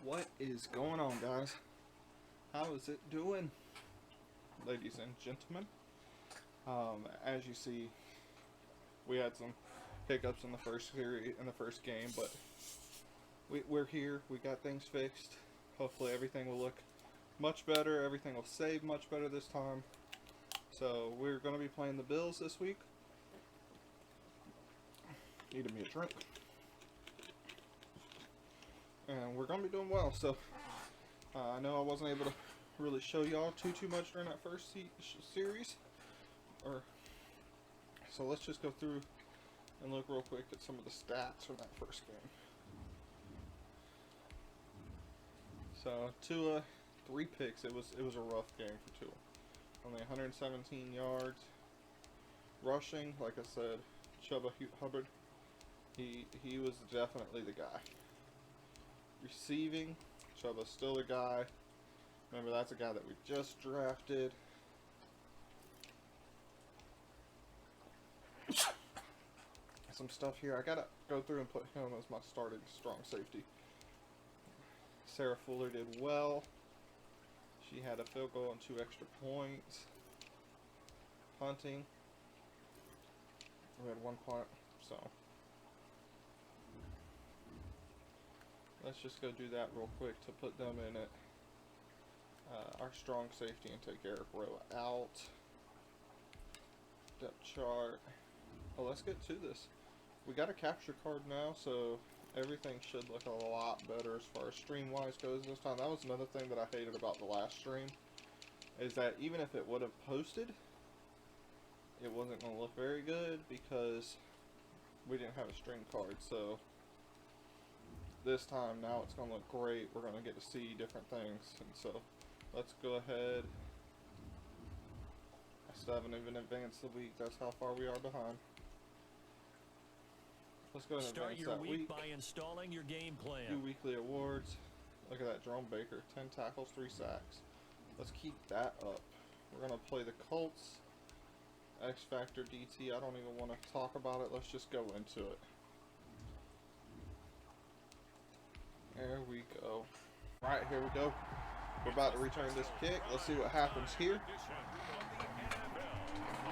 What is going on, guys? How is it doing, ladies and gentlemen? As you see, we had some hiccups in the first game, but we're here. We got things fixed. Hopefully everything will look much better. Everything will save much better this time. So we're going to be playing the Bills this week. Needed me a drink. And we're going to be doing well. So I know I wasn't able to really show y'all too much during that first series. So let's just go through and look real quick at some of the stats from that first game. So Tua, 3 picks. It was a rough game for Tua. Only 117 yards. Rushing, like I said, Chuba Hubbard. He was definitely the guy. Receiving, Chuba's still the guy. Remember, that's a guy that we just drafted. Some stuff here. I gotta go through and put him as my starting strong safety. Sarah Fuller did well. She had a field goal and 2 extra points. Punting, we had 1 punt, so let's just go do that real quick to put them in it. Our strong safety and take Eric Rowe out. Depth chart. Well, let's get to this. We got a capture card now, so everything should look a lot better as far as stream-wise goes this time. That was another thing that I hated about the last stream, is that even if it would have posted, it wasn't going to look very good because we didn't have a stream card. So this time, now it's going to look great. We're going to get to see different things. And so let's go ahead. I still haven't even advanced the week. That's how far we are behind. Let's go ahead and advance that week by installing your game plan. 2 weekly awards. Look at that, Jerome Baker, 10 tackles, 3 sacks. Let's keep that up. We're going to play the Colts. X Factor DT, I don't even want to talk about it. Let's just go into it. There we go. Right, here we go. We're about to return this kick. Let's see what happens here.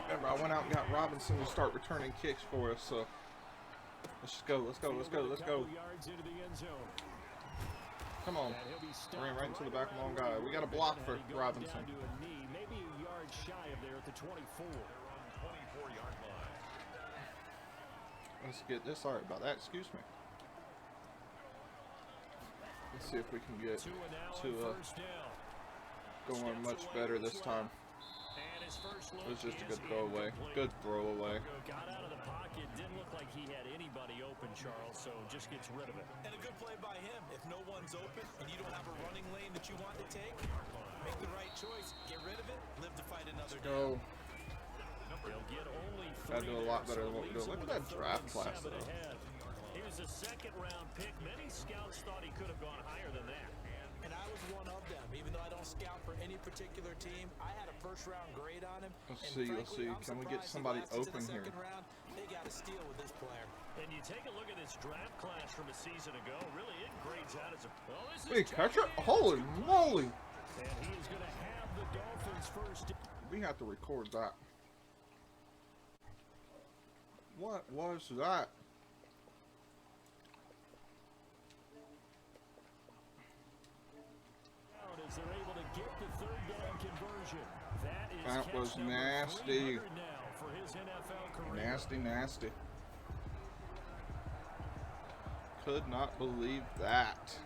Remember, I went out and got Robinson to start returning kicks for us, so let's just go, let's go. Come on. Ran right into the back of my own guy. We got a block for Robinson. Maybe a yard shy of there at the 24. Let's get this. Sorry about that. Excuse me. Let's see if we can get to going much better this time. It was just a good throwaway. Good throwaway. Got out of the pocket. Didn't look like he had anybody open, Charles, so just gets rid of it. And a good play by him. If no one's open and you don't have a running lane that you want to take, make the right choice. Get rid of it. Live to fight another day. Go. They'll get only 3. Gotta do a lot better than what we're doing. Look at that draft class, though. He was a 2nd-round pick. Many scouts thought he could have gone higher than that. And I was one of them. Even though I don't scout for any particular team, I had a 1st-round grade on him. Let's see. Can we get somebody open here? They got a steal with this player. And you take a look at this draft class from a season ago. Really, it grades out as a... Well, big catcher? Holy moly! And he's going to have the Dolphins first. We have to record that. What was that? As they're able to get the 3rd down conversion. That was nasty. For his NFL career. Nasty. Could not believe that.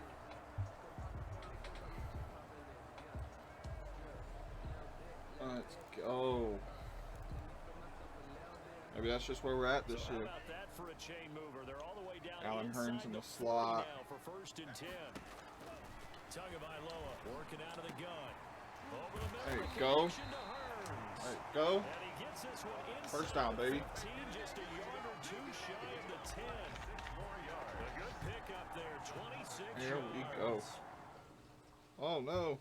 Let's go. Maybe that's just where we're at this year. Allen Hurns in the slot. For 1st and 10. Tagovailoa working out of the gun. There you go. There you go. First down, baby. Just a yard or 2 shy of the 10. A good pick up there. 26. Here we go. Oh no.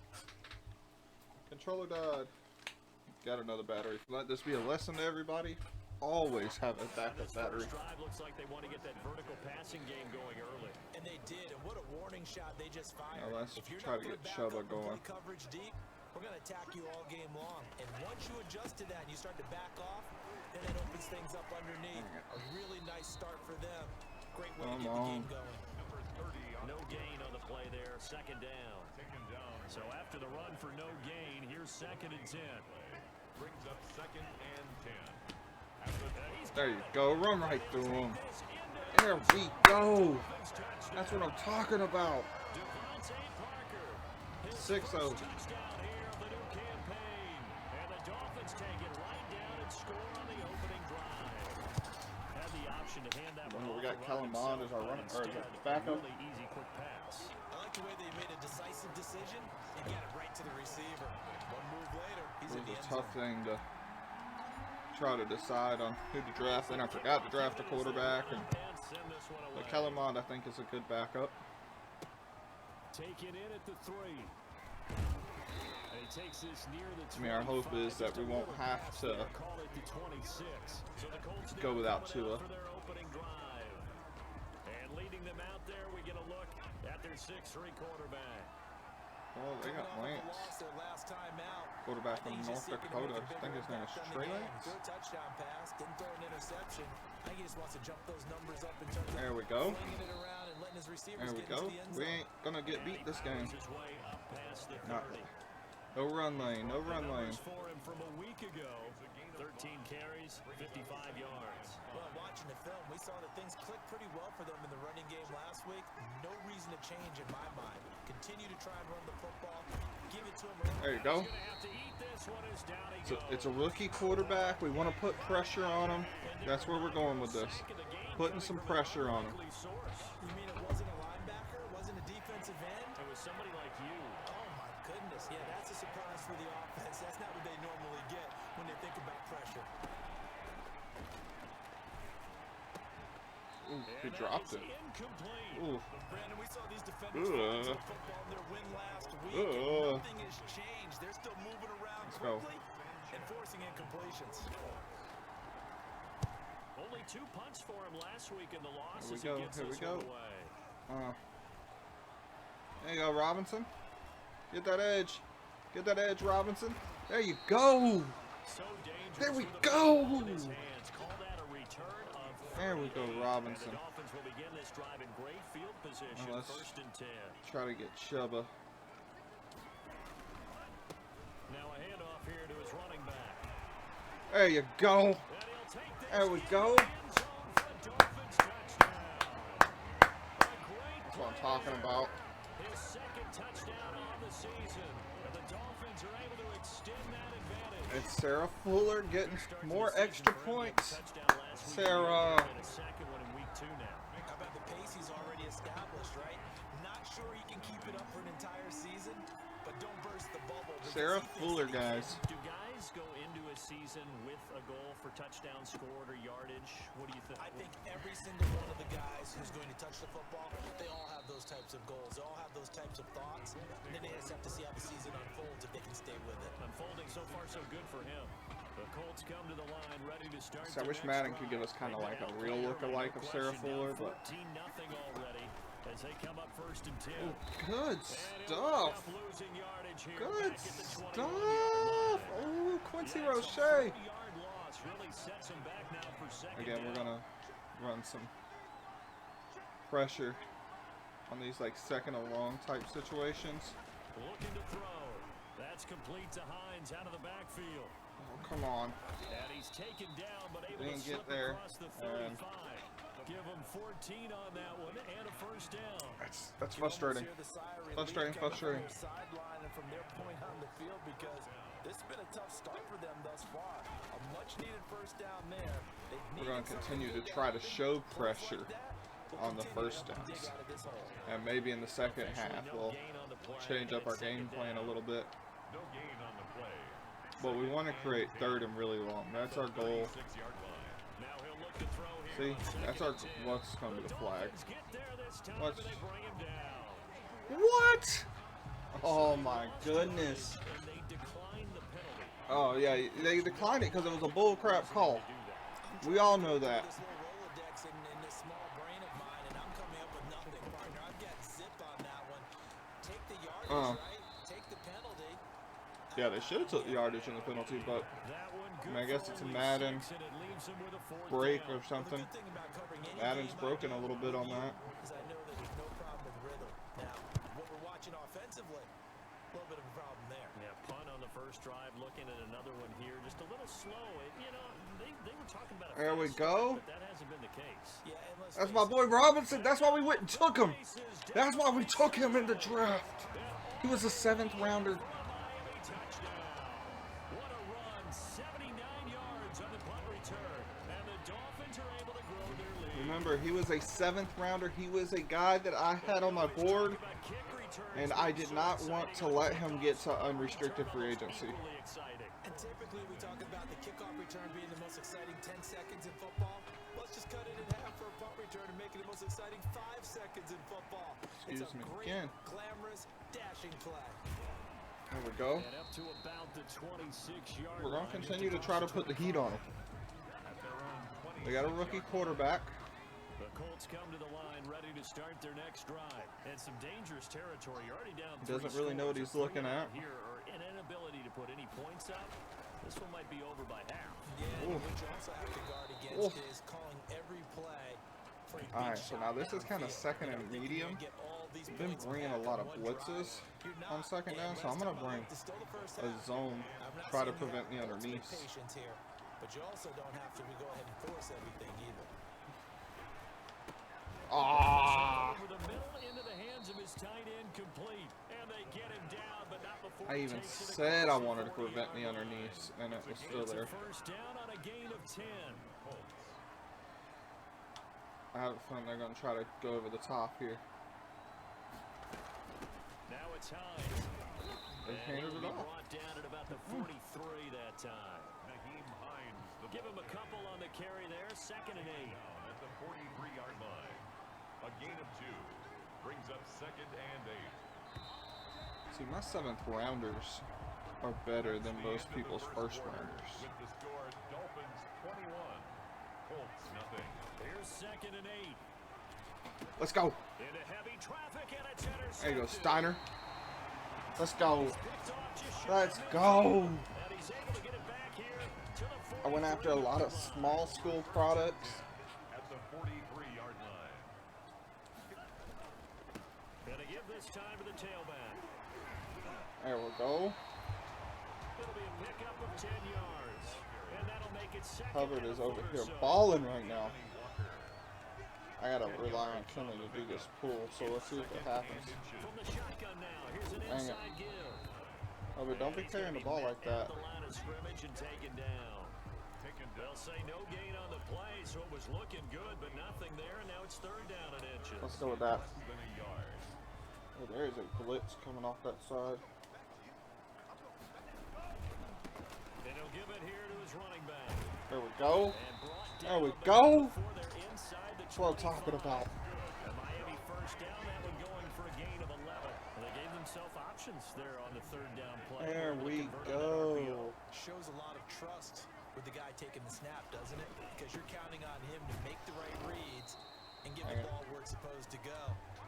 Controller died. Got another battery. Let this be a lesson to everybody. always have a backup battery. Drive looks like they want to get that vertical passing game going early. And they did, and what a warning shot they just fired. Now let's If you're try not to gonna get back Chuba up and going. play coverage deep, we're going to attack you all game long. And once you adjust to that and you start to back off, then that opens things up underneath. A really nice start for them. Great way to get the game going. No gain on the play there, second down. So after the run for no gain, here's 2nd and 10. Brings up 2nd and 10. There you go. Run right through him. There we go. That's what I'm talking about. 6-0. Touchdown here of the new campaign. And the Dolphins take it right down and score on the opening drive. Had the option to hand that one We off got to Kellen Robinson, Mond as our but running or instead, the backup. really easy quick pass. I like the way they made a decisive decision and get it right to the receiver. One move later, he's It in the was a end tough zone. thing to try to decide on who to draft. Then I forgot to draft a quarterback. And Send this one away. but Kellen Mond, I think, is a good backup. Take it in at the 3. And he takes this near the 25. I mean, our hope is that we won't have to Call it the 26. So the Colts go without coming out Tua. for their opening drive. And leading them out there, we get a look at their 6'3" quarterback. Oh, they got Coming off Lance, the loss their last time out. quarterback I from think he's North just seeking to make Dakota. a I think his bigger name is impact on the Trey game. Lance. Threw a touchdown pass, didn't throw an interception. I think he just wants to jump those numbers up in terms of There we go. flinging it around and letting his receivers There we get go. into the end We zone. ain't gonna get beat this game. His way up past the Not, 30. no run lane, no The run lane. numbers for him from a week ago. 13 carries, 55 yards. Well, watching the film, we saw that things clicked pretty well for them in the running game last week. No reason to change in my mind. Continue to try and run the football. Give it to him early. There you go. Gonna have to eat this one as down he It's a rookie quarterback. We want to put pressure on him. That's where we're going with this. Putting some pressure on him. You mean it wasn't a linebacker? It wasn't a defensive end? It was somebody like you. Oh, my goodness. Yeah, that's a surprise for the offense. That's not what they normally get when they think about pressure. Ooh, he dropped it. Incomplete. Ooh. Brandon, we saw these defenders fight to the football in their win last week, and nothing has changed. They're still moving around Let's go. quickly and forcing incompletions. Only 2 punts for him last week in the loss Here we as he go, gets here we this go. one away. There you go, Robinson. Get that edge. Get that edge, Robinson. There you go. So dangerous There we with the go. ball in his hands. Call that a return of There we go, 38. Robinson. And the Dolphins will begin this drive in great field position. Now let's 1st and 10. Try to get Chuba. Now a handoff here to his running back. There you go. And he'll take this There we into go. the end zone for a Dolphins touchdown. A great That's what I'm play talking there. about. His 2nd touchdown on the season. And the Dolphins are able to extend that advantage. It's Sarah Fuller getting Start to more the season extra for him. He had a points. touchdown last week. Sarah. And a 2nd one in week 2 now. How about the pace he's already established, right? Not sure he can keep it up for an entire season, but don't burst the bubble. because Sarah he thinks Fuller, that he can. guys. Do guys go into a season with a goal for touchdown scored or yardage? What do you think? I think every single one of the guys who's going to touch the football, they all have those types of goals. They all have those types of thoughts. And then they just have to see how the season unfolds if they can stay with it. Unfolding so far so good for him. The Colts come to the line ready to start. So I the wish next Madden drive. could give us kind of They've like a been real out look-alike there, of no Sarah question. Fuller, Down but 14-0 already as they come up 1st and 10. oh, good And he'll stuff. end up losing yardage here Good back at the 21-yard stuff. line. Oh, Quincy Yeah, it's a Roche. 40-yard loss really sets him back now for 2nd Again, we're down. gonna run some pressure on these like 2nd and long type situations. Looking to throw. That's complete to Hines out of the backfield. Oh, come on. And he's taken down, but able Didn't to get slip there, across the and 35. Give him 14 on that one and a 1st down. That's frustrating. Frustrating. Sideline and from their point on the field because this has been a tough start for them thus far. A much needed 1st down there. We're gonna continue to try to show pressure on the 1st downs, and maybe in the 2nd half we'll change up our game plan a little bit. No gain on the play. But we want to create 3rd and really long. That's our goal. 6-yard line. Now he'll look to throw here. See, on that's 2nd our and 10. what's coming to the flag. Dolphins get there this time, What's- and they bring him down. What? Oh my goodness. And they decline the penalty. Oh yeah, they declined it because it was a bull crap call. We all know that. This little Rolodex in this small brain of mine, and I'm coming up with nothing, partner. I've got zipped on that one. Take the yardage, right? Take the penalty. Yeah, they should have took the yardage in the penalty, but That one I good mean, I guess for it's a only Madden 6, and it leaves him with a 4th break down. or something. The good thing about covering any Madden's game broken I a do little bit on with you that. is I know that there's no problem with rhythm. Now, what we're watching offensively, a little bit of a problem there. Yeah, punt on the first drive, looking at another one here, just a little slow. You know, they were talking about a There we fast go. start, but that hasn't been the case. Yeah, and let's That's face my it, boy Robinson. That's why we went and took him. That's why we took him in the draft. He was a 7th rounder. For a Miami touchdown. What a run. 79 yards on the punt return. And the Dolphins are able to grow their lead. Remember, he was a 7th rounder. He was a guy that I had on my board, About kick returns and I did not want to let him get to unrestricted free agency. equally exciting. and typically we talk about the kickoff return being the most exciting 10 seconds in football. Let's just cut it in half for a punt return and make it the most exciting 5 seconds in football. It's Excuse a me great, again. glamorous, dashing play. There we go. And up to about the 26-yard We're going line. to continue to try to put the heat on him. We got a rookie quarterback. The Colts come to the line ready to start their next drive. And some dangerous territory. You're already down He doesn't really know what he's looking at. Here, or an inability to put any points up. This one might be over by half. Yeah, Ooh. and what you also have to guard against Ooh. is calling every play for a big Alright, so shot now this is downfield. kind of second and You're medium. gonna get all these We've been points bringing a back lot on of one blitzes drive. You're on not, second down, and so I'm last going to time bring out, it's still the first a half. zone, I'm not try to saying you prevent have the ultimate underneath. patience here, but you also don't have to go ahead and force everything either. Ah! Over the middle into the hands of his tight end complete. And they get him down, but not before I he even takes it said I across the wanted to prevent 40-yard the line. underneath, and it was still It's a there. first down on a gain of 10. I have a feeling they're going to try to go over the top here. Now it's Hines. They And handed he'll it be off. brought down at about the 43 that time. Naheem Hines, the Give him a couple on the carry there. 2nd and 8. down at the 43-yard line. A gain of 2 brings up 2nd and 8. See, my 7th rounders are better than most people's first rounders. With the score, Dolphins 21, Colts nothing. Here's 2nd and 8. Let's go. Into heavy traffic, and it's intercepted. There you go, Steiner. Let's go. Picked off just short Let's of go. And he's able to get it back here to the I went after a lot of small school products. At the 43-yard line. Gonna give this time to the tailback. There we go. It'll be a pickup of 10 yards. And that'll make it 2nd Hubbard and is a over foot or here so. balling right now. I gotta rely on Kinley to do this pull, so let's see if it happens. From the shotgun now. Here's an Dang it. inside give. Hubbard, don't be And he's carrying gonna the ball be like met that. at the line of scrimmage and taken down. They'll say no gain on the play, so it was looking good, but nothing there, and now it's 3rd down and inches. Let's go with that. Less than a yard. Oh, there is a blitz coming off that side. And he'll give it here to his running back. There we go. And brought There we down go. before they're inside the That's what I'm talking 25. about. A Miami first down, that one going for a gain of 11. And they gave themselves options there on the 3rd down play. There Able to we convert on that RPO. go. Shows a lot of trust with the guy taking the snap, doesn't it? Because you're counting on him to make the right reads and get the Hang on. ball where it's supposed to go.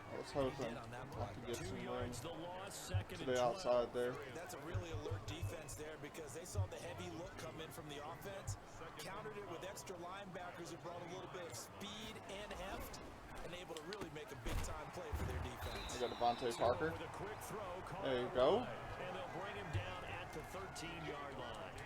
I was hoping on that I play. could get 2 some room yards the loss, 2nd to and the 12. outside there. That's a really alert defense there because they saw the heavy look come in from the offense, countered it with extra linebackers who brought a little bit of speed and heft, and able to really make a big-time play for their defense. I got Devontae Parker. With a quick throw, caught There you out go. wide, and they'll bring him down at the 13-yard line.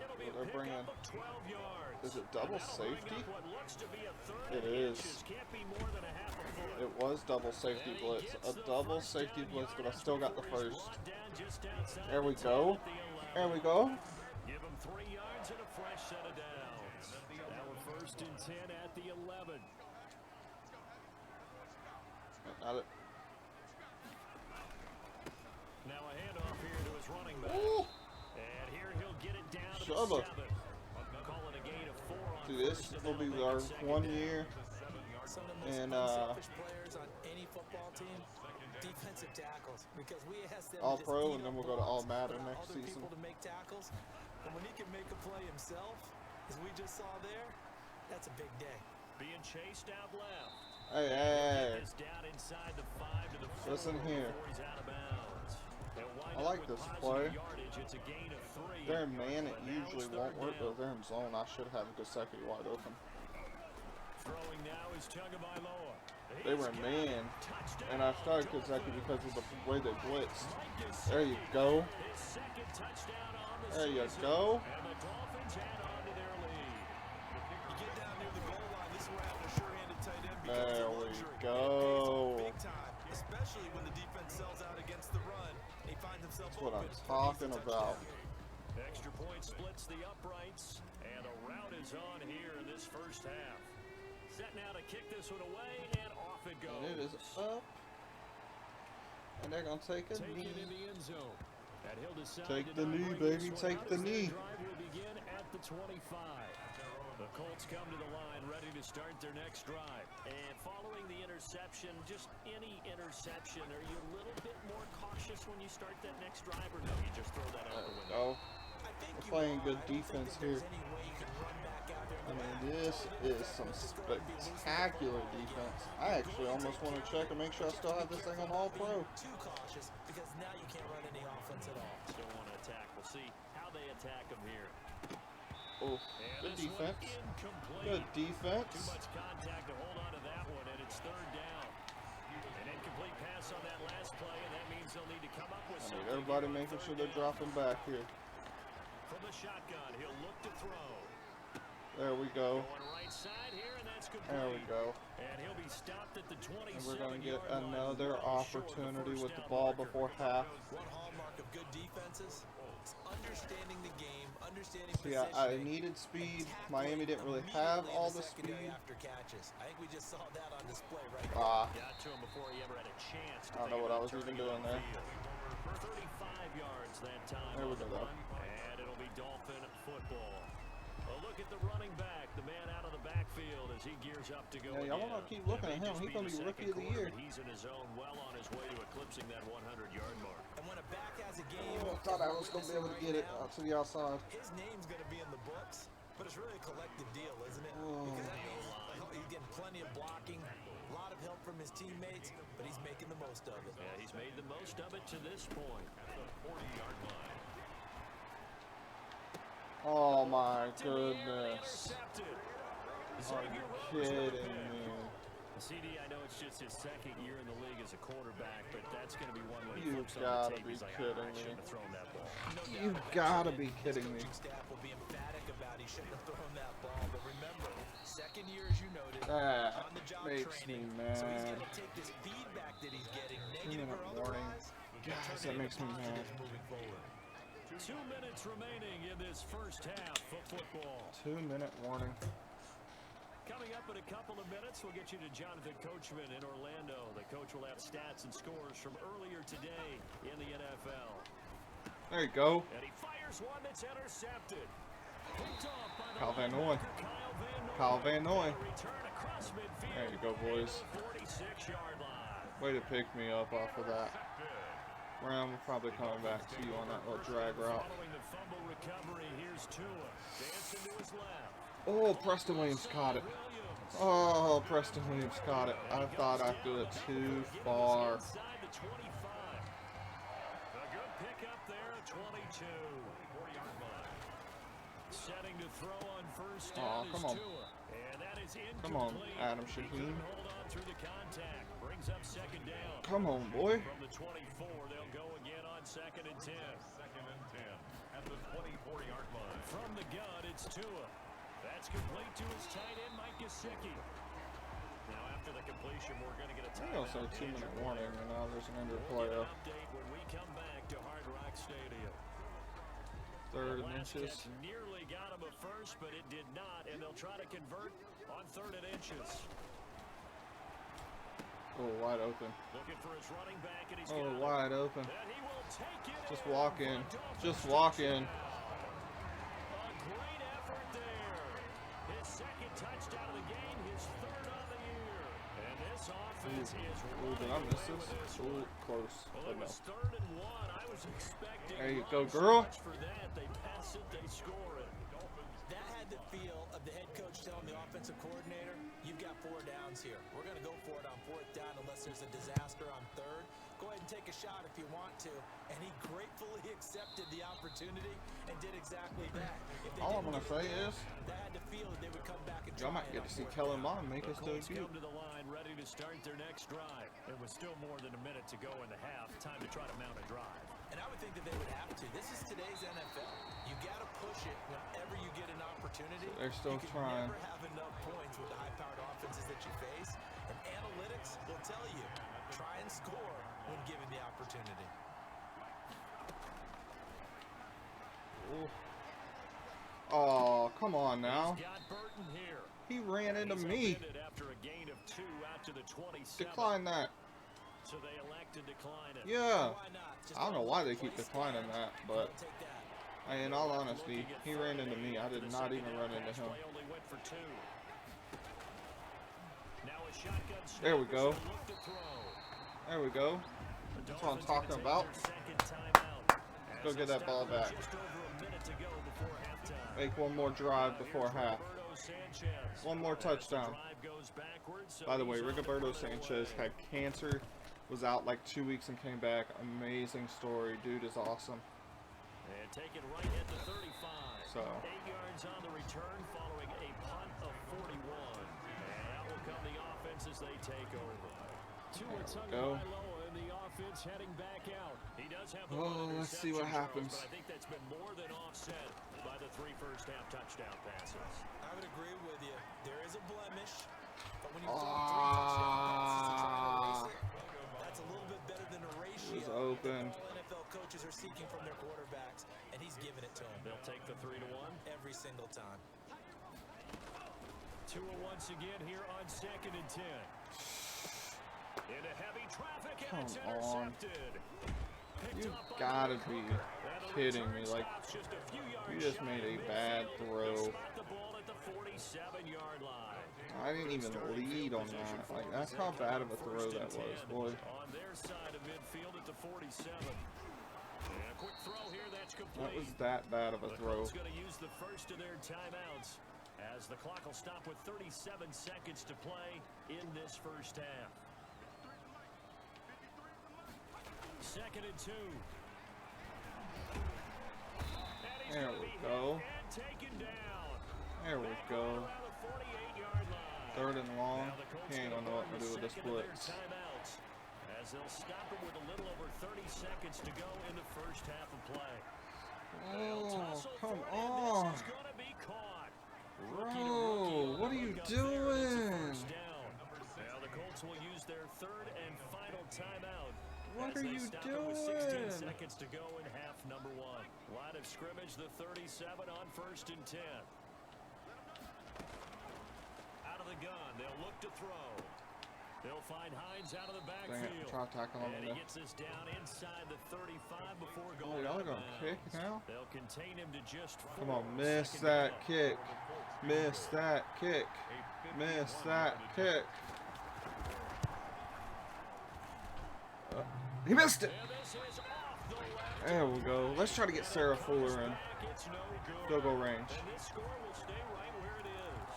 It'll be Well, they're a bringing- pickup of 12 yards. Is it double And that'll bring safety? up what looks to be a 3rd It and is. inches. Can't be more than a half a foot. It was double safety blitz. A double safety blitz, but I still got the first. There we go. There we go. Give him 3 yards and a fresh set of downs. Now we're 1st and 10 at the 11. Not it. Now a handoff here to his running back. Ooh. And here he'll get it down to Shubba. the 7. Call it a gain of 4 on See, this 1st, and will that'll be make our it 2nd 1 down. year. Some of the most And, unselfish players on any football team, defensive tackles, because we ask them All to just pro, eat and then up we'll go to all blocks, Madden allow next other season. people to make tackles, and when he can make a play himself, as we just saw there, That's a big day. Being chased out left. Hey, hey, Is down inside the 5 to the 4 listen here. before he's out of bounds. They'll wind I up like with this positive play. yardage. It's a gain of 3. They're in man, it But now usually it's won't third work, down. but they're in zone. I should have Gasecki wide open. Throwing now is Tagovailoa. They were in man, and I started Gasecki because of the way they blitzed. There you go. His second touchdown on the There you season. go. And the Dolphins add on to their lead. You get down near the goal line, this is where having a sure-handed tight end becomes There a we luxury. go. It pays off big time, especially when the defense sells out against the run. He finds himself That's what open I'm for an talking easy about. touchdown. Extra point splits the uprights, and a rout is on here in this first half. Set now to kick this one away, and off it goes. And it is up. And they're going to take a Take knee. it in the end zone. And he'll decide Take to the not knee, bring baby, this one take out the as their knee. drive will begin at the 25. The Colts come to the line, ready to start their next drive. And following the interception, just any interception, are you a little bit more cautious when you start that next drive, or no, you just throw that out the There we window? go. I think We're you playing are. good I don't think defense that there's here. any way you can run back out there. I mean, this is some spectacular defense. I actually almost want to check and make sure I still have this thing on All Pro. Too cautious because now you can't run any offense at all. Still want to attack. We'll see how they attack them here. Oh, And good this one defense. incomplete. Good Too defense. much contact to hold on to that one, and it's third down. An incomplete pass on that last play, and that means they'll need to come up with I something. need everybody here on making sure third they're down. dropping back here. From the shotgun, he'll look to throw. There we go. Going right side here, and that's complete. There we go. And he'll be stopped at the 27-yard And we're going to get line. another Well short of opportunity first with the down ball marker. before half. One hallmark of good defenses is understanding the game, understanding See, I positioning, needed and speed. tackling Miami didn't really have immediately in all the the secondary speed. after catches. I think we just saw that on display right Ah, Got to him before he ever had a chance to I don't know think what I about was even turning doing it there. upfield. For 35 yards that time. There we on go, the though. run, and it'll be Dolphin football. A look at the running back, the man out of the backfield as he gears up to go. Yeah, y'all wanna keep looking at him. He's gonna be Rookie of the Year. He's in his zone, well on his way to eclipsing that 100-yard mark. And when a back has a game, Oh, I thought I was going to be able to get it out to the outside. his name's going to be in the books, but it's really a collective deal, isn't it? Oh. Because that means he's getting plenty of blocking, a lot of help from his teammates, but he's making the most of it. Yeah, he's made the most of it to this point. At the 40-yard line. Oh my To the air and goodness. intercepted. Are Xavier you Rhodes kidding with the pick. me? CD, I know it's just his second year in the league as a quarterback, but that's going to be one where he You flips on gotta the tape. be He's like, kidding I shouldn't me. have thrown that ball. No doubt You about gotta it. be His kidding me. coaching staff will be emphatic about he shouldn't have thrown that ball, but remember, second year, as you noted, That on-the-job makes me training. So he's mad. going to take this feedback that he's getting, 2-minute negative or warning. otherwise, and Guys, turn that it makes into me mad. positives moving forward. 2 minutes remaining in this first half of football. 2-minute warning. Coming up in a couple of minutes, we'll get you to Jonathan Coachman in Orlando. The coach will have stats and scores from earlier today in the NFL. There you go. And he fires one that's intercepted. Picked off by the Kyle Van Noy. linebacker, Kyle Van Noy. Return across midfield. There you go, boys. 46-yard line. Way to pick me up off of that. Ram will probably coming back to you on that little drag route. Following the fumble recovery, here's Tua. Dancing to his left. Oh, Preston Williams caught it. Williams. Oh, Preston Williams caught it. I thought I threw it too far. Inside the 25. A good pickup there at 22. 40-yard line. Setting to throw on first Aw, down come is on. Tua. And that is incomplete. Come on, Adam He Shaheen. couldn't hold on through the contact. Brings up second down. Come on, boy. From the 24, they'll go again on second and 10. Second and 10 at the 24-yard line. From the gun, it's Tua. That's complete to his tight end, Mike Gesicki. Now, after the completion, we're going to get a I timeout. think I'll say 2-minute warning, and now there's an under We'll play get an up. update when we come back to Hard Rock Stadium. Third and Last inches. catch nearly got him a first, but it did not, and they'll try to convert on third and inches. Oh, wide open. Looking for his running back, and he's Oh, got it. wide open. And he will take it Just in walk for in. Dolphins Just walk in. touchdown. A great effort there. His second touchdown of the game, his third on the year. And this offense is Ooh, did I running miss away this? with this Ooh, one. close. Well, But it no. was third and one. I was expecting There you not go, so girl. much for that. They pass it, they score it. That had had the feel of the head coach telling the offensive coordinator, you've got 4 downs here. We're going to go for it on 4th down unless there's a disaster on 3rd. Go ahead and take a shot if you want to. And he gratefully accepted the opportunity and did exactly that. All I'm going to say is, they had to feel that they would come back and y'all might get to see Kellen Mond make his debut. Come to the line ready to start their next drive. It was still more than a minute to go in the half. Time to try to mount a drive. And I would think that they would have to. This is today's NFL. You got to push it whenever you get an opportunity. So they're still trying. You can never have enough points with the high-powered offenses that you face. And analytics will tell you, try and score when given the opportunity. Oh, come on now. He's got Burton here. He ran into me. After a gain of 2 out to the 27. Decline that. So they elect to decline it. Yeah. Why not? Just I don't know why they keep play declining stand. that, but Take that. in all honesty, he ran into me. I did not even run into him. Only went for 2. Now a shotgun snap. There we go. Look to throw. There we go. That's what I'm talking about. Let's go get that ball back. Make one more drive before half. One more touchdown. By the way, Rigoberto Sanchez had cancer, was out like 2 weeks and came back. Amazing story. Dude is awesome. And take it right at the 35. So 8 yards on the return following a punt of 41. And out will come the offense as they take over. Go. And the offense heading back out. He does have the let's see what happens. But I think that's been more than offset by the 3 first-half touchdown passes. I would agree with you. There is a blemish, but when you throw 3 touchdown passes to try to erase it, that's a little bit better than a ratio It was open. that all NFL coaches are seeking from their quarterbacks, and he's giving it to them. They'll take the 3-1 every single time. Tua once again here on 2nd and 10. Into heavy traffic, and it's intercepted. You gotta be kidding me. Like, you just made a bad throw. I didn't even lead on that. Like, that's how bad of a throw that was, boy. On their side of midfield at the 47. And a quick throw here that's complete. That was that bad of a throw. The Colts going to use the first of their timeouts as the clock will stop with 37 seconds to play in this first half. 2nd and 2. There we go. There we go. 3rd and long. He ain't gonna know what to do with this blitz. As they'll stop him with a little over 30 seconds to go in the first half of play. Oh, come on. Bro, what are you doing? Now the Colts will use their 3rd and final timeout. What are you doing? 16 seconds to go in half number 1. Line of scrimmage, the 37 on 1st and 10. Out of the gun, they'll look to throw. They'll find Hines out of the backfield. Dang it, try to tackle him And he there. gets us down inside the 35 before Oh, going y'all out of gonna kick bounds. now? They'll contain him to just 4. Come on, miss that kick. Miss that kick. Miss that kick. He missed it. There we go. Let's try to get Sarah Fuller in field goal range. And this score will stay right where it is.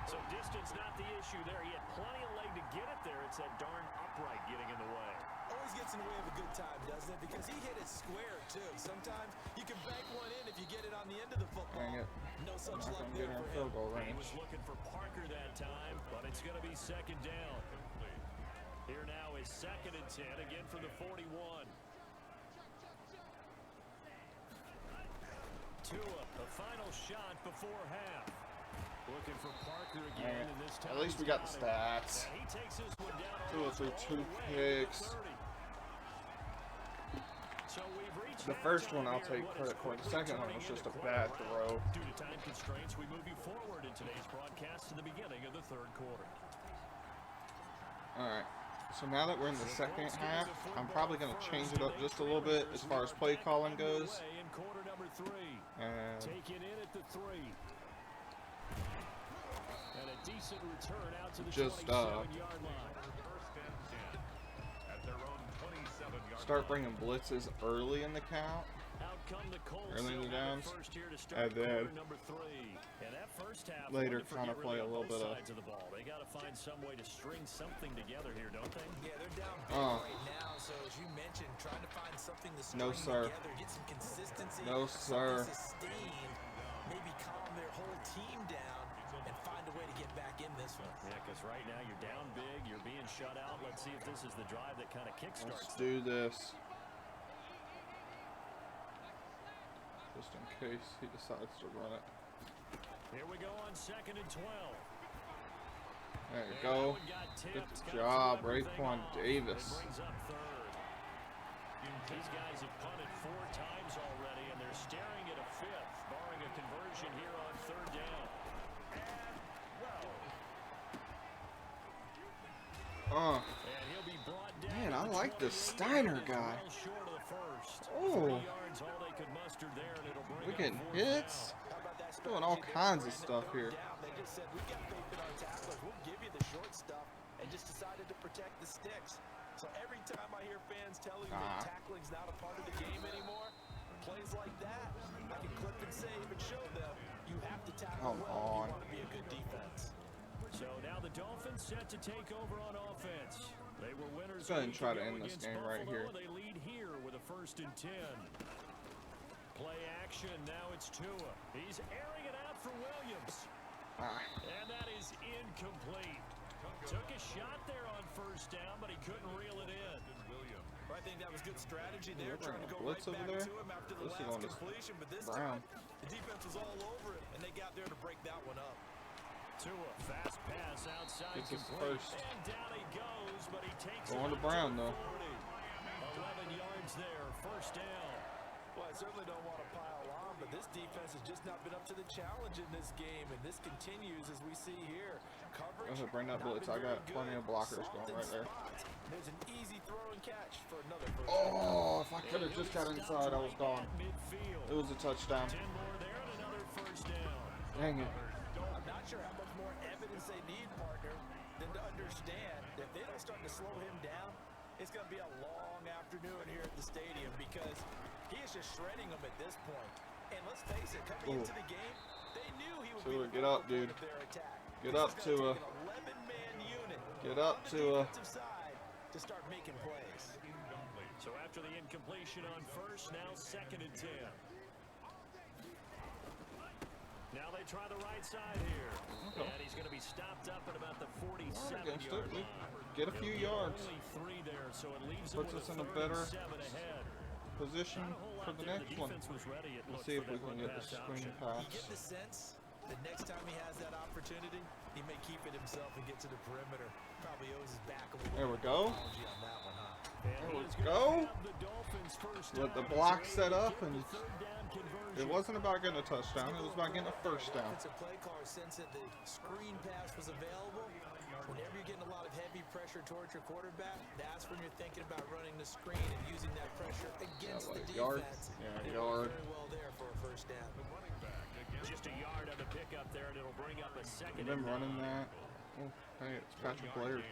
So distance not the issue there. He had plenty of leg to get it there. It's that darn upright getting in the way. Always gets in the way of a good time, doesn't it? Because he hit it square, too. Sometimes you can bank one in if you get it on the end of the football. Dang it. No such I'm not luck gonna there get in for field him. goal He range. was looking for Parker that time, but it's going to be 2nd down. Here now is 2nd and 10, again from the 41. Tua, the final shot before half. Looking for Parker again, and this time At least we got the stats. he takes this one down. Tua threw 2 picks. So we've reached The first halftime one I'll here, take what credit is for. The quickly second one turning was just a into bad quarter throw. five. Due to time constraints, we move you forward in today's broadcast to the beginning of the 3rd quarter. Alright. So now that we're in the second half, I'm probably going to change it up just a little bit as far as play calling goes. In quarter number 3. And Taken in at the 3. And a decent return out to the Just, 27-yard line. At their own 27-yard start bringing blitzes early in the count. Out come the Colts. Early in the They'll have downs, it first here to start and then quarter number 3. And that first half, later wonderful kind of get play really a little on both bit of. sides of the ball. They got to find some way to string something together here, don't they? Yeah, they're down big right now. So as you mentioned, trying to find something to string No, sir. together, get some consistency, No, sir. something sustained, maybe calm their whole team down and find a way to get back in this one. Yeah, because right now you're down big, you're being shut out. Let's see if this is the drive that kind of kickstarts. Let's do this. Just in case he decides to run it. Here we go on 2nd and 12. There you go. Good job, Raekwon Davis. Brings up 3rd. These guys have punted 4 times already, and they're staring at a 5th, barring a conversion here on 3rd down. And he'll be brought down. Man, I to like this 28, Steiner just guy. well short of the first. Oh. 3 yards, all they could muster there, and it'll bring We're up getting 4th hits. down. How about that Doing all strategy kinds of there? stuff Third here. down, they just said, we've got faith in our tacklers. We'll give you the short stuff, and just decided to protect the sticks. So every time I hear fans telling me that tackling's not a part of the game anymore, plays like that, I can clip and save and show them you have to tackle Come well on. if you want to be a good defense. So now the Dolphins set to take over on offense. They were winners. Let's go ahead and a week try to ago end this against game right Buffalo. here. They lead here with a 1st and 10. Play action. Now it's Tua. He's airing it out for Williams. And that is incomplete. Took a shot there on 1st down, but he couldn't reel it in. I think that was good strategy there, They're trying to go running a blitz right over back there. to him after the This is last on this completion. But this Brown. time, the defense was all over it, and they got there to break that one up. Tua, fast pass outside. Gets his complete. first. And down he goes, but he takes Going it to out Brown, the though. 40. 11 yards there, 1st down. Well, I certainly don't want to pile on, but this defense has just not been up to the challenge in this game, and this continues as we see here. Coverage, Go ahead, bring that not blitz. been I got very plenty good. of blockers Soft going in right there. spots. There's an easy throw and catch for another first Oh, if I could have And just he'll got be inside, I was stopped gone. right at midfield. It was a touchdown. 10 more there and another 1st down. Dang it. I'm not sure how much more evidence they need, partner, than to understand that if they don't start to slow him down, it's going to be a long afternoon here at the stadium because he is just shredding them at this point. And let's face it, coming into the game, they knew he would Tua, be the get up, focal point dude. of their attack. Get This up, is gonna Tua. take an 11-man unit Get up, on the Tua. defensive side to start making plays. So after the incompletion on 1st, now 2nd and 10. Now they try the right side here. Okay. And he's going to be stopped up at about the Against 47-yard it. We line. get a few yards. Only 3 there, so it leaves Puts him us with in a 3rd better and 7 ahead. Position Not a whole for lot the there. next one. defense was ready, it Let's looked, see for if we that can get the run-pass screen option. pass. You get the sense that next time he has that opportunity, he may keep it himself and get to the perimeter. Probably owes his back a little There we bit go. of apology on that one, huh? And There he we is gonna go. have the Dolphins first Let the down. block So set able to up, get and the 3rd down conversion. it wasn't about getting a touchdown. It was about getting a first The down. offensive play caller sense that the screen pass was available. Whenever you're getting a lot of heavy pressure towards your quarterback, that's when you're thinking about running the screen and using that pressure against like the yard? defense. Yeah, It yard. worked very well there for a first down. Just a yard on the pickup there, and it'll bring up a 2nd We've and been running 9. that. Oh, hey, it's Patrick Laird.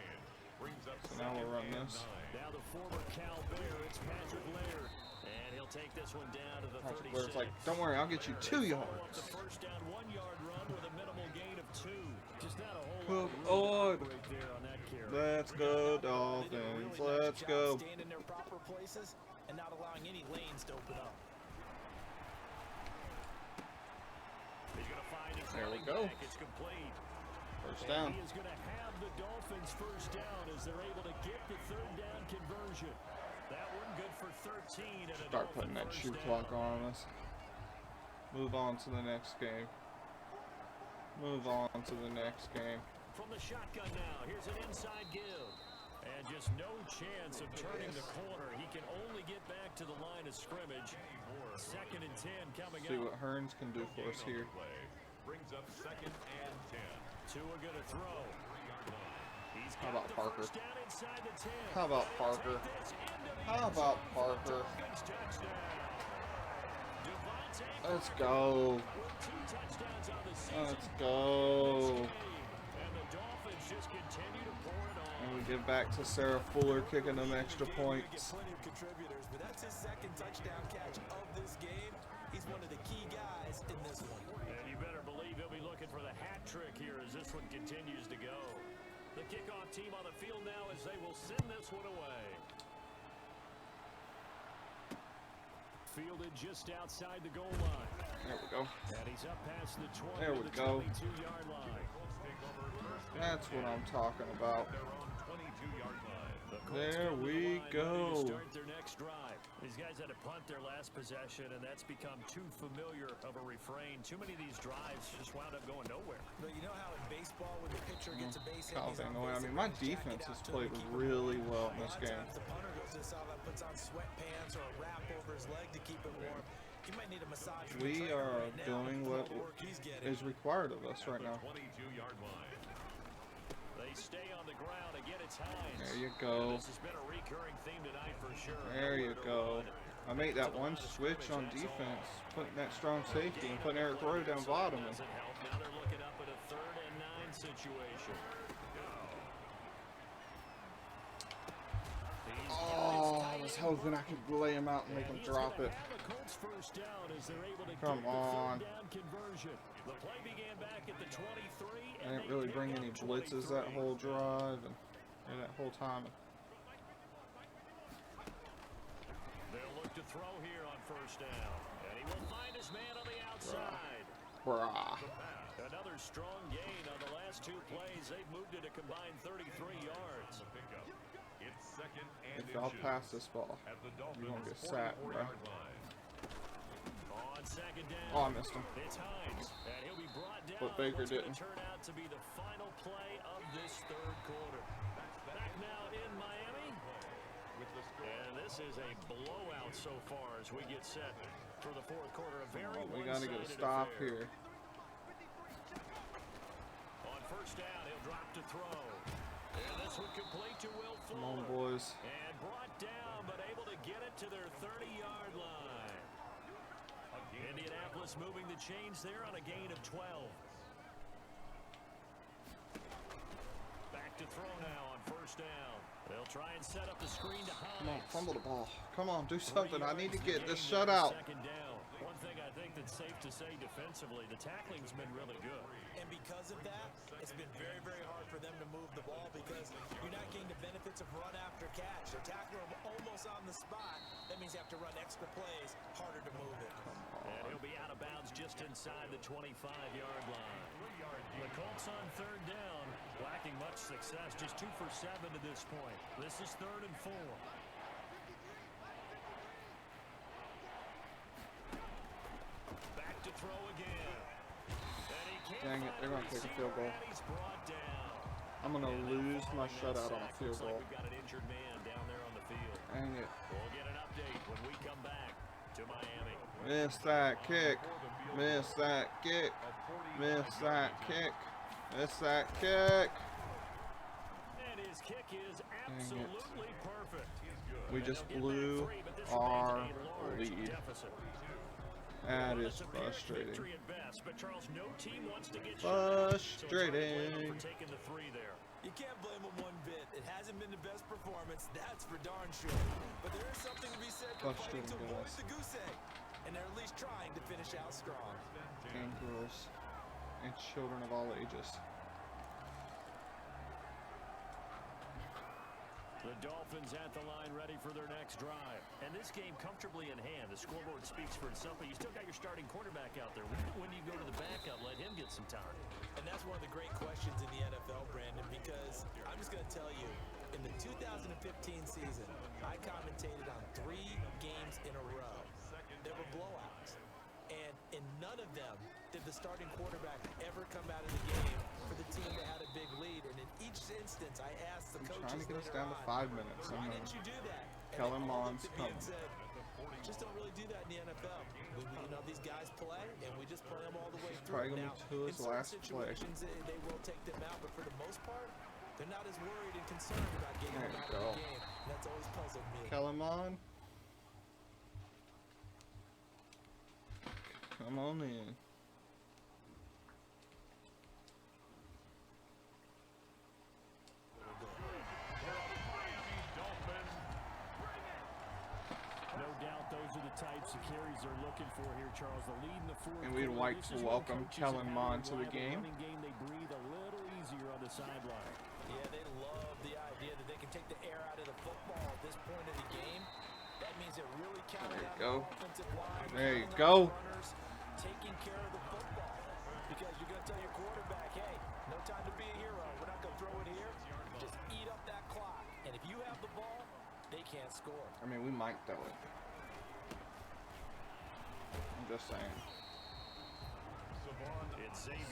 So now we'll run this. Now the former Cal Bear, it's Patrick Laird. And he'll take this one down to the Patrick 36. Laird's like, don't worry, I'll get you 2 Follow up yards. the first down 1-yard run with a minimal gain of 2. Just not a whole Come lot of on. break there on that carry. Let's go, They did a Dolphins. really nice Let's job go. staying in their proper places and not allowing any lanes to open up. He's going to find his There we running go. back. It's complete. First And down. he is going to have the Dolphins first down as they're able to get the 3rd down conversion. That one good for 13. And a Start Dolphin putting that first shoe down. clock on us. Move on to the next game. Move on to the next game. From the shotgun now, here's an inside give. And just no chance of turning the corner. He can only get back to the line of scrimmage. 2nd and 10 coming See up. what Hearns can do for us here. Brings up 2nd and 10. Tua gonna throw. He's How got about the Parker? first down inside the 10. How about Parker? Take this into the How end about zone for Parker? Dolphins touchdown. Devontae Let's Parker go. with 2 touchdowns on the season. Let's go. And the Dolphins just continue to pour it on. And We get back to Sarah Fuller kicking them extra points. Plenty of contributors, but that's his second touchdown catch of this game. He's one of the key guys in this one. And you better believe he'll be looking for the hat trick here as this one continues to go. The kickoff team on the field now as they will send this one away. Fielded just outside the goal line. There we go. And he's up past the 20 There we to the go. 22-yard line. That's what I'm talking about. The Colts There come to the we line go. ready to start their next drive. These guys had to punt their last possession, and that's become too familiar of a refrain. Too many of these drives just wound up going nowhere. But you know how in baseball when the pitcher gets a base hit, he's on I base, mean, they my jack it defense out has to played the keeper. really well in A this lot of game. times the punter goes to the sideline, puts on sweatpants or a wrap over his leg to keep it warm. He might need a massage from the We trainer are right now doing with what all the work he's getting. is required of us right now. 22-yard line. They stay on the ground. Again, it's Hines. There you go. This has been a recurring theme tonight for sure. There you Nowhere to go. run. I make that one switch on defense, putting that strong safety and putting Eric Rowe down bottom. And Doesn't help. Now they're looking up at a 3rd and 9 situation. oh, I was hoping I could lay him out and make him drop it. Come on. The play began back at the 23. I didn't really bring any blitzes that whole drive and that whole time. They'll look to throw here on 1st down. And he will find his man on the outside. Brah. Another strong gain on the last 2 plays. They've moved it a combined 33 yards. It's 2nd and If y'all inches pass this ball, at the you're gonna get Dolphins' sacked, bro. 44-yard line. On 2nd down. Oh, I missed him. It's Hines. And he'll be brought down. But Baker What's gonna didn't. turn out to be the final play of this 3rd quarter. Back now in Miami. And this is a blowout so far as we get set for the 4th quarter. A very We gotta get a one-sided stop affair. here. On 1st down, he'll drop to throw. And this one complete to Will Come on, Fuller. boys. And brought down, but able to get it to their 30-yard line. Indianapolis moving the chains there on a gain of 12. Back to throw now on 1st down. They'll try and set up the screen to Hines. Come on, fumble the ball. Come on, do 3 something. I need to yards get to this gain there, shutout. 2nd down. One thing I think that's safe to say defensively, the tackling's been really good. And because of that, it's been very, very hard for them to move the ball because you're not getting the benefits of run after catch. They're tackling them almost on the spot. That means you have to run extra plays, harder to move it. And he'll be out of bounds just inside the 25-yard line. The Colts on 3rd down, lacking much success, just 2 for 7 to this point. This is 3rd and 4. Back to throw again. And he can't Dang it, find they're gonna take a receiver, field goal. and he's brought down. I'm gonna lose my shutout on a Sack. field Looks like goal. we've got an injured man down there on the field. Dang it. We'll get an update when we come back to Miami. Miss that kick. Miss that kick. Miss that kick. Miss that kick. And his kick is absolutely perfect. We just blew our lead. That is frustrating. Victory at best, but Charles, no team wants to get Frustrating. for taking the 3 there. You can't blame them one bit. It hasn't been the best performance, that's for darn sure. But there is something to be said for fighting to avoid the goose egg. And they're at least trying to finish out strong. And girls and children of all ages. The Dolphins at the line ready for their next drive. And this game comfortably in hand. The scoreboard speaks for itself, but you still got your starting quarterback out there. When do you go to the backup, let him get some time? And that's one of the great questions in the NFL, Brandon, because I'm just going to tell you, in the 2015 season, I commentated on 3 games in a row. There were blowouts. And in none of them did the starting quarterback ever come out of the game for the team that had a big lead. And in each instance, I asked the coaches Trying to get us later down to on, 5 minutes. why didn't you do that? And Kellen they all Mond's looked at me and coming. said, just don't really do that in the NFL. You know, these guys play, and we just play them all the way through. Probably gonna Now, be Tua's in certain last play. situations, they will take them out, but for the most part, they're not as worried and concerned about getting There them you out of go. the game. And that's always puzzled me. Kellen Mond. Come on in. types of carries they're looking for here, Charles. The lead in the fourth And we'd quarter. like This to is when welcome coaches Kellen have Mond had to the game. running game. They breathe a little easier on the sideline. Yeah, they love the idea that they can take the air out of the football at this point of the game. That means they're really counting on the offensive line. There you go. counting on the runners, taking care of the football. Because you're going to tell your quarterback, hey, no time to be a hero. We're not going to throw it here. Just eat up that clock. And if you have the ball, they can't score. I mean, we might throw it. I'm just saying.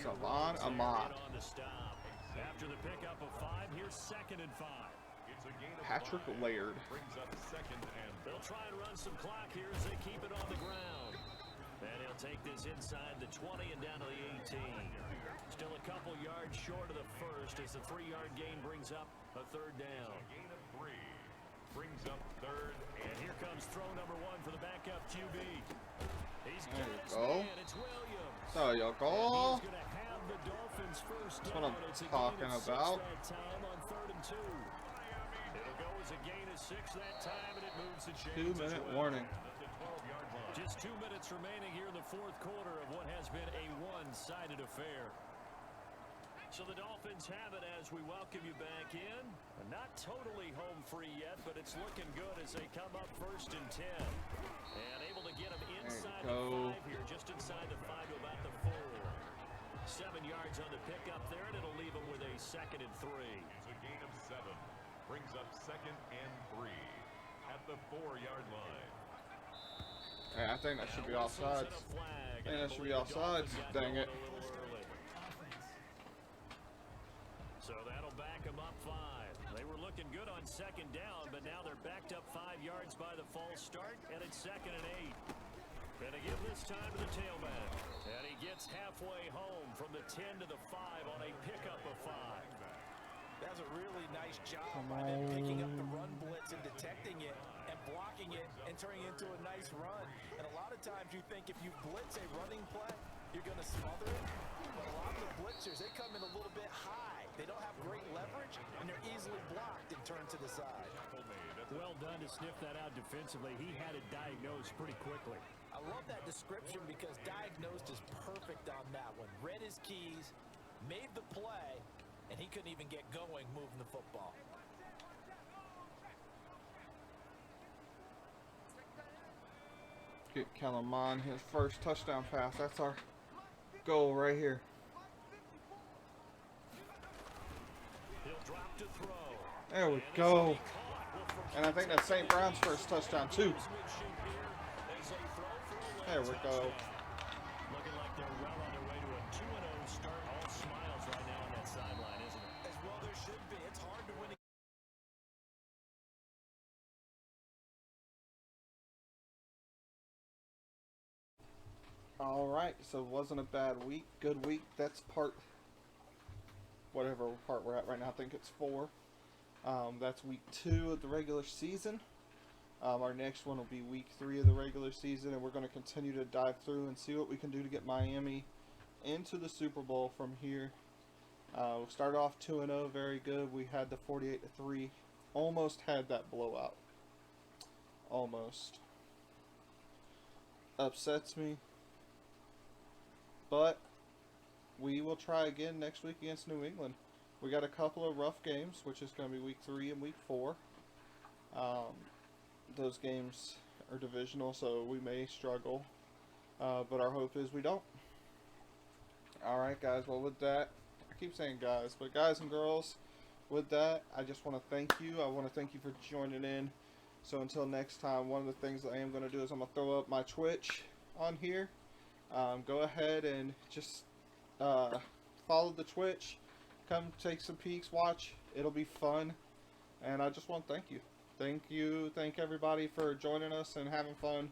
Savon Ahmad. On the stop. After the pickup of 5, here's 2nd and 5. Patrick Laird. Brings up 2nd and They'll try and run some clock here as they keep it on the ground. And he'll take this inside the 20 and down to the 18. Still a couple yards short of the first as the 3-yard gain brings up a 3rd down. gain of 3. Brings up 3rd And here comes throw number 1 for the backup QB. He's There got you his go. man. It's Williams. There you And go. he's going to have the Dolphins first That's down. what I'm It's a talking gain of 6 about. that time on 3rd and 2. It'll go as a gain of 6 that time, and it moves the chains. 2-minute warning. Just 2 minutes remaining here in the fourth quarter of what has been a one-sided affair. So the Dolphins have it as we welcome you back in. Not totally home free yet, but it's looking good as they come up 1st and 10. And able to get them inside the 5 here, just inside the 5 to about the 4. 7 yards on the pickup there, and it'll leave them with a 2nd and 3. It's a gain of 7. Brings up 2nd and 3 at the 4-yard line. Hey, I think that should be offsides. I think that should be offsides. Dang it. So that'll back them up 5. They were looking good on 2nd down, but now they're backed up 5 yards by the false start, and it's 2nd and 8. Gonna give this time to the tailback. And he gets halfway home from the 10 to the 5 on a pickup of 5. That's a really nice job by them picking up the run blitz and detecting it and blocking it and turning it into a nice run. And a lot of times you think if you blitz a running play, you're going to smother it. But a lot of the blitzers, they come in a little bit high. They don't have great leverage, and they're easily blocked and turned to the side. Well done to sniff that out defensively. He had it diagnosed pretty quickly. I love that description because diagnosed is perfect on that one. Read his keys, made the play, and he couldn't even get going moving the football. Get Kellen Mond his first touchdown pass. That's our goal right here. He'll drop to throw. There we go. And I think that's St. Brown's first touchdown too. There we go. Looking like they're well on their way to a 2-0 start. All smiles right now on that sideline, isn't it? As well there should be. It's hard to win. All right, so it wasn't a bad week. Good week. That's whatever part we're at right now. I think it's 4. That's week 2 of the regular season. Our next one will be week 3 of the regular season, and we're going to continue to dive through and see what we can do to get Miami into the Super Bowl from here. We started off 2-0, very good. We had the 48-3. Almost had that blowout. Almost. Upsets me. But we will try again next week against New England. We got a couple of rough games, which is going to be week 3 and week 4. Those games are divisional, so we may struggle. But our hope is we don't. Alright, guys. Well, with that, I keep saying guys, but guys and girls, with that, I just want to thank you. I want to thank you for joining in. So until next time, one of the things that I am going to do is I'm going to throw up my Twitch on here. Go ahead and just follow the Twitch. Come take some peeks, watch. It'll be fun. And I just want to thank you. Thank everybody for joining us and having fun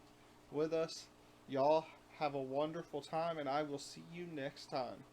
with us. Y'all have a wonderful time, and I will see you next time.